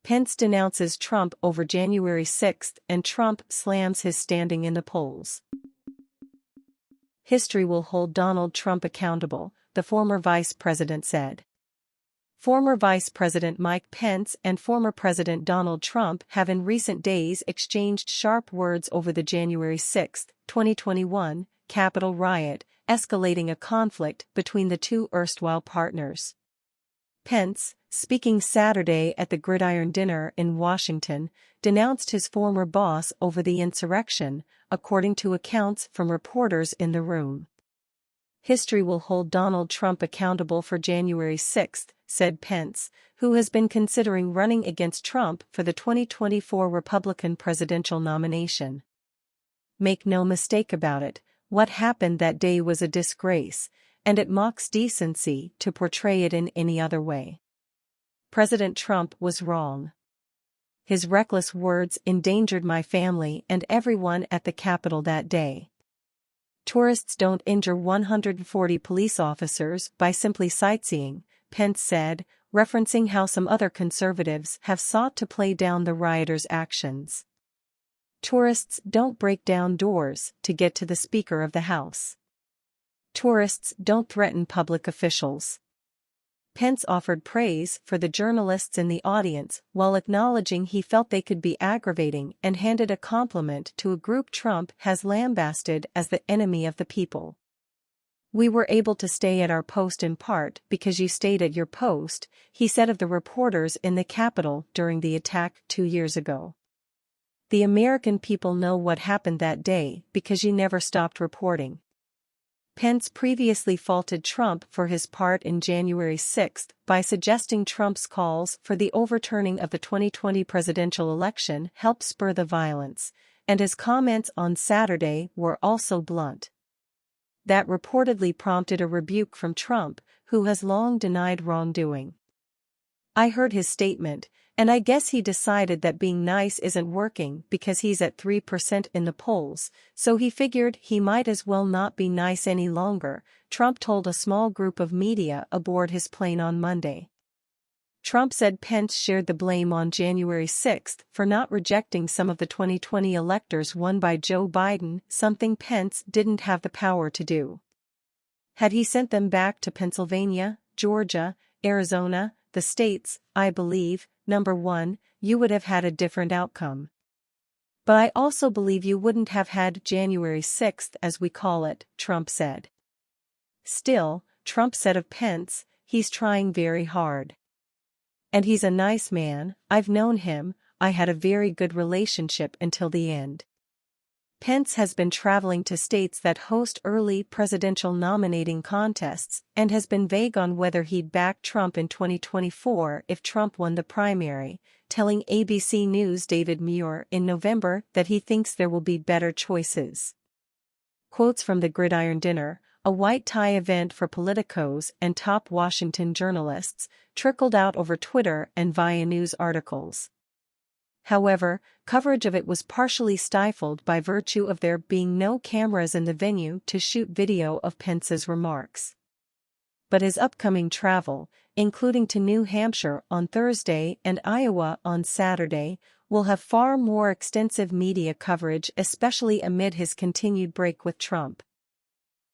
Pence denounces Trump over January 6 and Trump slams his standing in the polls. History will hold Donald Trump accountable, the former vice president said. Former Vice President Mike Pence and former President Donald Trump have in recent days exchanged sharp words over the January 6, 2021, Capitol riot, escalating a conflict between the two erstwhile partners. Pence, speaking Saturday at the Gridiron Dinner in Washington, denounced his former boss over the insurrection, according to accounts from reporters in the room. History will hold Donald Trump accountable for January 6, said Pence, who has been considering running against Trump for the 2024 Republican presidential nomination. Make no mistake about it, what happened that day was a disgrace, and it mocks decency to portray it in any other way. President Trump was wrong. His reckless words endangered my family and everyone at the Capitol that day. Tourists don't injure 140 police officers by simply sightseeing, Pence said, referencing how some other conservatives have sought to play down the rioters' actions. Tourists don't break down doors to get to the Speaker of the House. Tourists don't threaten public officials. Pence offered praise for the journalists in the audience while acknowledging he felt they could be aggravating and handed a compliment to a group Trump has lambasted as the enemy of the people. "We were able to stay at our post in part because you stayed at your post," he said of the reporters in the Capitol during the attack 2 years ago. "The American people know what happened that day because you never stopped reporting." Pence previously faulted Trump for his part in January 6 by suggesting Trump's calls for the overturning of the 2020 presidential election helped spur the violence, and his comments on Saturday were also blunt. That reportedly prompted a rebuke from Trump, who has long denied wrongdoing. "I heard his statement, and I guess he decided that being nice isn't working because he's at 3% in the polls, so he figured he might as well not be nice any longer," Trump told a small group of media aboard his plane on Monday. Trump said Pence shared the blame on January 6 for not rejecting some of the 2020 electors won by Joe Biden, something Pence didn't have the power to do. Had he sent them back to Pennsylvania, Georgia, Arizona, the states, I believe, number one, you would have had a different outcome. But I also believe you wouldn't have had January 6, as we call it, Trump said. Still, Trump said of Pence, he's trying very hard. And he's a nice man, I've known him, I had a very good relationship until the end. Pence has been traveling to states that host early presidential nominating contests and has been vague on whether he'd back Trump in 2024 if Trump won the primary, telling ABC News' David Muir in November that he thinks there will be better choices. Quotes from the Gridiron Dinner, a white-tie event for politicos and top Washington journalists, trickled out over Twitter and via news articles. However, coverage of it was partially stifled by virtue of there being no cameras in the venue to shoot video of Pence's remarks. But his upcoming travel, including to New Hampshire on Thursday and Iowa on Saturday, will have far more extensive media coverage, especially amid his continued break with Trump.